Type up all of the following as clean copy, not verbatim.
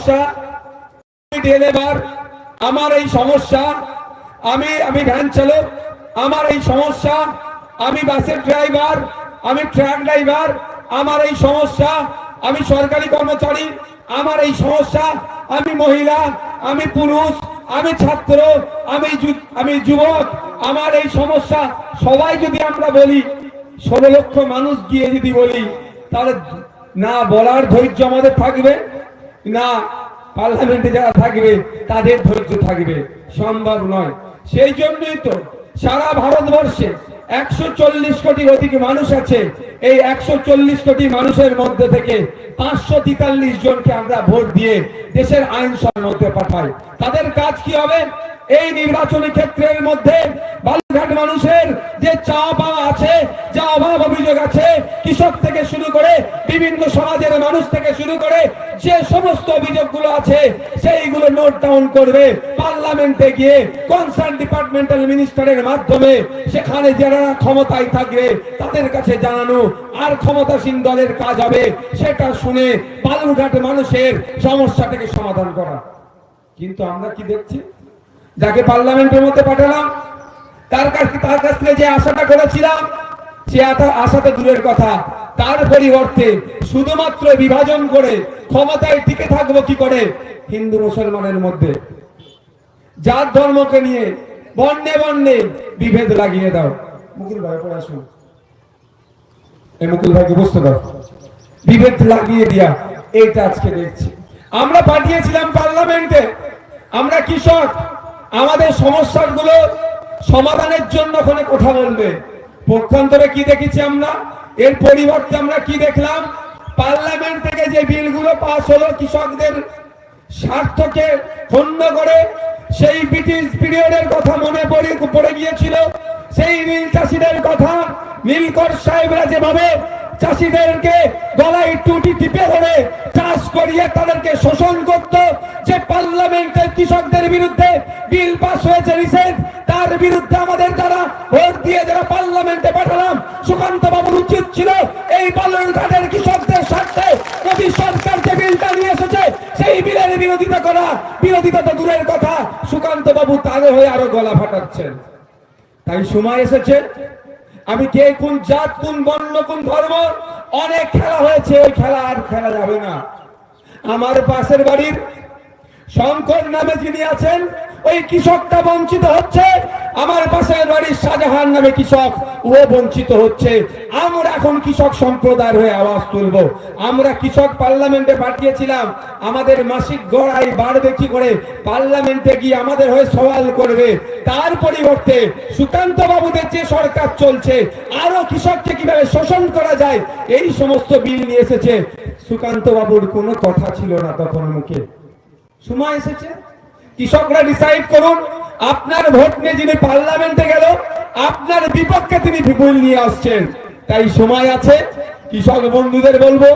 সমস্যা, ডেলিভার, আমার এই সমস্যা, আমি ভ্যান চালক, আমার এই সমস্যা, আমি বাসের ড্রাইভার, আমি ট্রাক ড্রাইভার, আমার এই সমস্যা, আমি সরকারি কর্মচারী, আমার এই সমস্যা, আমি মহিলা, আমি পুরুষ, আমি ছাত্র, আমি যুবক, আমার এই সমস্যা। সবাই যদি আমরা বলি, 16 লক্ষ মানুষ গিয়ে যদি বলি, তাহলে না বলার ধৈর্য আমাদের থাকবে, না পার্লামেন্টে যারা থাকবে তাদের ধৈর্য থাকবে, সম্ভব নয়। সেই জন্যই তো সারা ভারতবর্ষে 140 কোটির অধিক মানুষ আছে। এই 140 কোটি মানুষের মধ্যে থেকে 543 জনকে আমরা ভোট দিয়ে দেশের আইন মধ্যে পাঠাই। তাদের কাজ কি হবে? এই নির্বাচনী ক্ষেত্রের মধ্যে বালুরঘাট মানুষের যে চাওয়া পাওয়া আছে, যা অভাব অভিযোগ আছে, কৃষক থেকে শুরু করে বিভিন্ন সমাজের মানুষ থেকে শুরু করে যে সমস্ত অভিযোগগুলো আছে সেইগুলো নোট ডাউন করবে, পার্লামেন্টে গিয়ে কনসার্ন ডিপার্টমেন্টাল মিনিস্টারের মাধ্যমে সেখানে যারা ক্ষমতায় থাকবে তাদের কাছে জানানো, আর ক্ষমতাসীন দলের কাজ হবে সেটা শুনে বালুরঘাট মানুষের সমস্যাটাকে সমাধান করা। কিন্তু আমরা কি দেখছি? যাকে পার্লামেন্টের মধ্যে পাঠালাম তার কাছ থেকে যে আশাটা করেছিলাম সে আশাটা দূরের কথা, তার পরিবর্তে শুধুমাত্র বিভাজন করে ক্ষমতায় টিকে থাকবো কি করে হিন্দু মুসলমানের মধ্যে, জাত ধর্মকে নিয়ে বর্ণে বর্ণে বিভেদ লাগিয়ে দাও। মুকুল ভাই পড়ে আসুন, এই মুকুল ভাইকে বুঝতে দাও, বিভেদ লাগিয়ে দিয়া এইটা আজকে দেখছি। আমরা পাঠিয়েছিলাম পার্লামেন্টে, আমরা কৃষক, আমাদের সমস্যাগুলো সমাধানের জন্য ওখানে কথা বলবে। পক্ষান্তরে কি দেখেছি আমরা? এর পরিবর্তে আমরা কি দেখলাম? পার্লামেন্ট থেকে যে বিলগুলো পাস হলো কৃষকদের স্বার্থকে ক্ষুণ্ণ করে, সেই ব্রিটিশ পিরিয়ডের কথা মনে পড়ে গিয়েছিল। সেই নীল চাষিদের কথা, নীলকর সাহেবরা যেভাবে চাষিদেরকে গলায় টুটি টিপে ধরে চাষ করিয়ে তাদেরকে শোষণ করত, যে পার্লামেন্টের কৃষকদের বিরুদ্ধে বিল পাস হয়েছে রিসেন্ট, তার বিরুদ্ধে আমাদের যারা ভোট দিয়ে যারা পার্লামেন্টে পাঠালাম, সুকান্ত বাবুর উচিত ছিল এই বালুরঘাটের কৃষকদের স্বার্থে মোদী সরকার যে বিলটা নিয়ে এসেছে সেই বিলের বিরোধিতা করা। বিরোধিতা তো দূরের কথা, সুকান্ত বাবু তারে হয়ে আরো গলা ফাটাচ্ছেন। তাই সময় এসেছে, আমি কে কোন জাত, কোন বর্ণ, কোন ধর্ম, অনেক খেলা হয়েছে, ওই খেলা আর খেলা যাবে না। আমার পাশের বাড়ির শঙ্কর নামে যিনি আছেন, ওই কৃষকটা বঞ্চিত হচ্ছে। আমার পাশের বাড়ির শাহজাহান নামে কৃষক, ও বঞ্চিত হচ্ছে। আমরা এখন কৃষক সম্প্রদায়ের হয়ে আওয়াজ তুলব। আমরা কৃষক পার্লামেন্টে পাঠিয়েছিলাম, আমাদের মাসিক গড়াই বাড়বে কি করে, পার্লামেন্টে গিয়ে আমাদের হয়ে সওয়াল করবে। তার পরিবর্তে সুকান্ত বাবুদের যে সরকার চলছে, আরো কৃষককে কিভাবে শোষণ করা যায় এই সমস্ত বিল নিয়ে এসেছে। সুকান্ত বাবুর কোনো কথা ছিল না তখন মুখে। সময় এসেছে, কৃষকরা ডিসাইড করুন। আপনার ভোট নিয়ে যিনি পার্লামেন্টে গেল, আপনার বিপক্ষে তিনি বিপুল নিয়ে আসছেন। তাই সময় আছে, কৃষক বন্ধুদের বলবো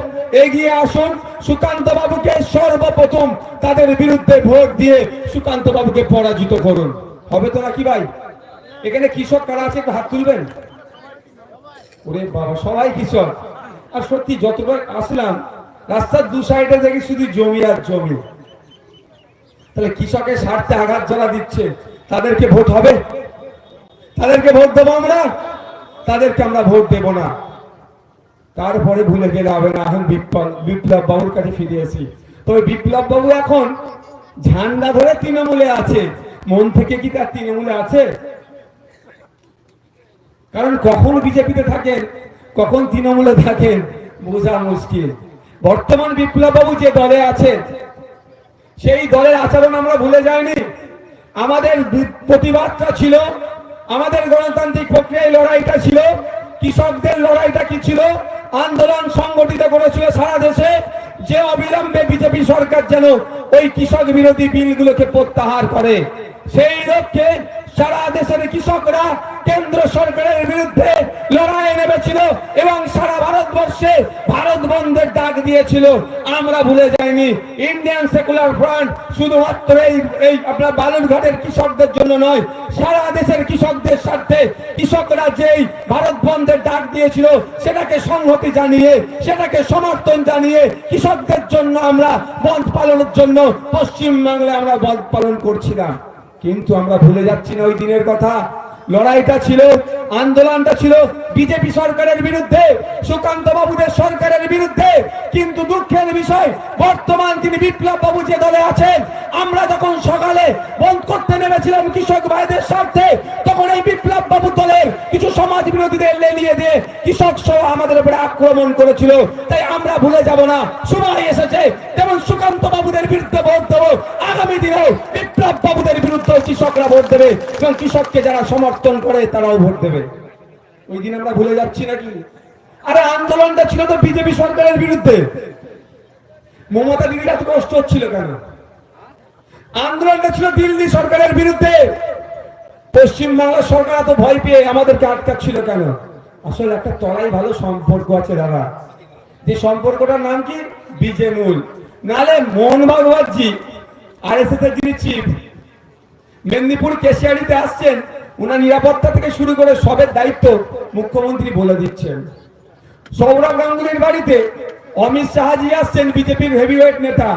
এগিয়ে আসুন, সুকান্ত বাবুকে সর্বপ্রথম তাদের বিরুদ্ধে ভোট দিয়ে সুকান্ত বাবুকে পরাজিত করুন। হবে তো নাকি ভাই? এখানে কৃষক কারা আছে একটু হাত তুলবেন। ওরে বাবা, সবাই কৃষক। আর সত্যি যতবার আসলাম রাস্তার দু সাইডে দেখি শুধু জমি আর জমি। তাহলে কৃষকের স্বার্থে আঘাত যারা দিচ্ছে তাদেরকে ভোট হবে? তাদেরকে ভোট দেবো আমরা? তাদেরকে আমরা ভোট দেব না। তারপরে ভুলে গেলে হবে না। এখন বিপ্লব বাবুর কাছে ফিরে আসি। তবে বিপ্লব বাবু এখন ঝান্ডা ধরে তৃণমূলে আছে, মন থেকে কি তার তৃণমূলে আছে? কারণ কখন বিজেপিতে থাকেন, কখন তৃণমূলে থাকেন বোঝা মুশকিল। বর্তমান বিপ্লব বাবু যে দলে আছে সেই দলের আচরণ আমরা ভুলে যাইনি। আমাদের প্রতিবাদটা ছিল, আমাদের গণতান্ত্রিক প্রক্রিয়ায় লড়াইটা ছিল, কৃষকদের লড়াইটা কি ছিল? আন্দোলন সংগঠিত করেছিল সারা দেশে যে অবিলম্বে বিজেপি সরকার যেন ওই কৃষক বিরোধী বিলগুলোকে প্রত্যাহার করে। সেই লক্ষ্যে সারা দেশের কৃষকরা কেন্দ্র সরকারের বিরুদ্ধে লড়াইয়ে নেমেছিল এবং সারা ভারতবর্ষে ভারত বন্ধের ডাক দিয়েছিল। আমরা ভুলে যাইনি। ইন্ডিয়ান সেকুলার ফ্রন্ট শুধুমাত্র এই আপনার বালুরঘাটের কৃষকদের জন্য নয়, সারা দেশের কৃষকদের স্বার্থে কৃষকরা যেই ভারত বন্ধের ডাক দিয়েছিল সেটাকে সংহতি জানিয়ে, সেটাকে সমর্থন জানিয়ে কৃষকদের জন্য আমরা বন্ধ পালনের জন্য পশ্চিমবাংলায় আমরা বন্ধ পালন করছিলাম। কিন্তু আমরা ভুলে যাচ্ছি না ওই দিনের কথা। লড়াইটা ছিল, আন্দোলনটা ছিল বিজেপি সরকারের বিরুদ্ধে, সুকান্ত বাবুদের সরকারের বিরুদ্ধে। কিন্তু দুঃখের বিষয়, বর্তমান তিনি বিপ্লব বাবু যে দলে আছেন, আমরা যখন সকালে বন্ধ করতে নেমেছিলাম কৃষক ভাইদের স্বার্থে, তখন এই বিপ্লব বাবু দলের কিছু সমাজ বিরোধীদের লেলিয়ে দিয়ে কৃষক সহ আমাদের উপরে আক্রমণ করেছিল। তাই আমরা ভুলে যাব না, সময় এসেছে যেমন সুকান্ত বাবুদের বিরুদ্ধে ভোট দেবো, আগামী দিনেও বিপ্লব বাবুদের বিরুদ্ধে কৃষকরা ভোট দেবে এবং কৃষককে যারা সমর্থন করে তারাও ভোট দেবে। ওই দিন আমরা ভুলে যাচ্ছি নাকি? আরে আন্দোলনটা ছিল তো বিজেপি সরকারের বিরুদ্ধে। মমতা দিদির এত কষ্ট হচ্ছিল কেন? আন্দোলনটা ছিল দিল্লি সরকারের বিরুদ্ধে। পশ্চিমবাংলার সরকার এত ভয় পেয়ে আমাদেরকে আটকাচ্ছিল কেন? আসলে একটা তলাই ভালো সম্পর্ক আছে দাদা, যে সম্পর্কটার নাম কি? বিজেমূল। নালে মোহন ভাগবতজি আরএসএস এর যিনি চিফ, মেদিনীপুর কেশিয়ারিতে আসছেন, উনার নিরাপত্তা থেকে শুরু করে সবের দায়িত্ব মুখ্যমন্ত্রী বলে দিচ্ছেন। সৌরভ গাঙ্গুলির বাড়িতে অমিত শাহজি আসছেন, বিজেপির হেভিওয়েট নেতা,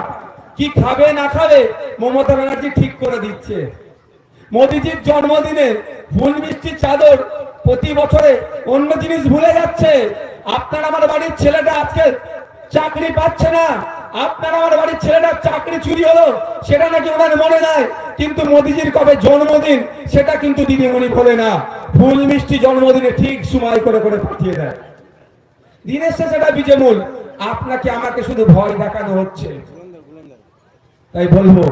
কি খাবে না খাবে মমতা ব্যানার্জি ঠিক করে দিচ্ছে। মোদিজির জন্মদিনে ফুল মিষ্টি চাদর প্রতি বছরে অন্য জিনিস ভুলে যাচ্ছে। আপনার আমার বাড়ির ছেলেটা আজকে চাকরি পাচ্ছে না, আপনার আমার বাড়ির ছেলেটার চাকরি চুরি হলো, সেটা নাকি ওনার মনে নাই। কিন্তু মোদিজির কবে জন্মদিন সেটা কিন্তু দিদিমণি বলে না। ফুল মিষ্টি জন্মদিনে ঠিক সময় করে করে পাঠিয়ে দেয়। দিনের শেষে এটা বিজেমূল। আপনাকে আমাকে শুধু ভয় দেখানো হচ্ছে। তাই বলবো,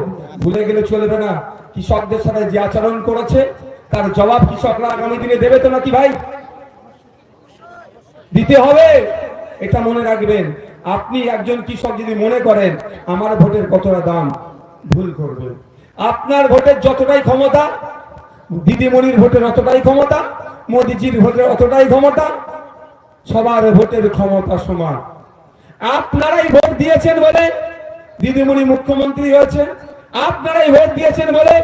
ভুলে গেলে চলবে না। কৃষকদের সাথে যে আচরণ করেছে তার জবাব কৃষকরা আগামী দিনে দেবে তো নাকি ভাই? দিতে হবে, এটা মনে রাখবেন। আপনি একজন কৃষক যদি মনে করেন আমার ভোটের কতটা দাম, ভুল করবেন। আপনার ভোটের যতটাই ক্ষমতা, দিদিমণির ভোটের অতটাই ক্ষমতা, মোদিজির ভোটের অতটাই ক্ষমতা, সবার ভোটের ক্ষমতা সমান। আপনারাই ভোট দিয়েছেন বলে দিদিমণি মুখ্যমন্ত্রী হয়েছে, আপনারাই ভোট দিয়েছেন বলে